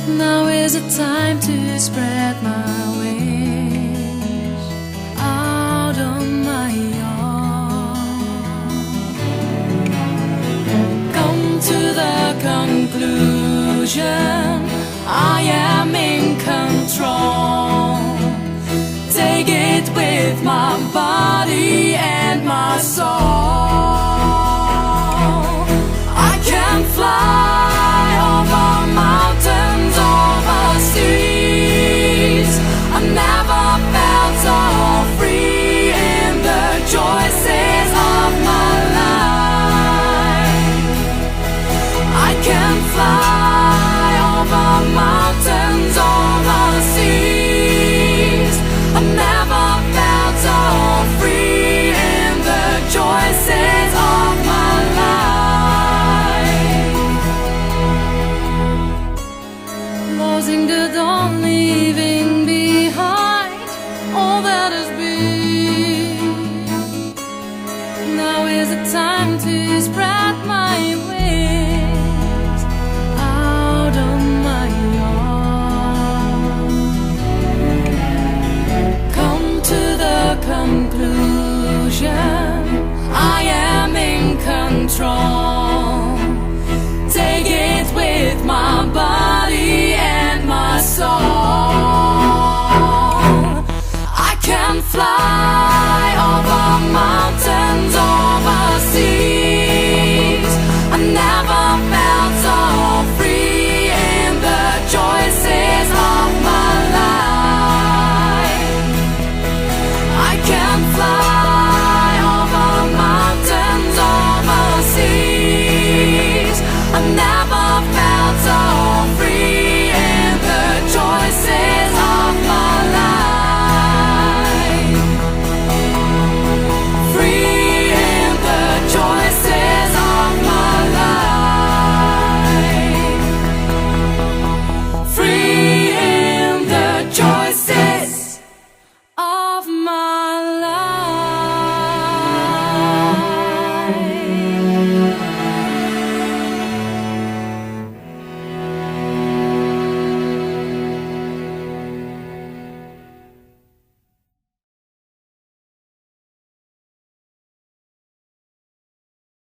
Now is the time to spread my wings out on my own. Come to the conclusion I am in control. Take it with my body and my soul. I can fly over mountains, over seas. I never felt so free in the choices of my life. I can fly over mountains, over seas. I never felt so free in the choices of my life. Losing good, don't leave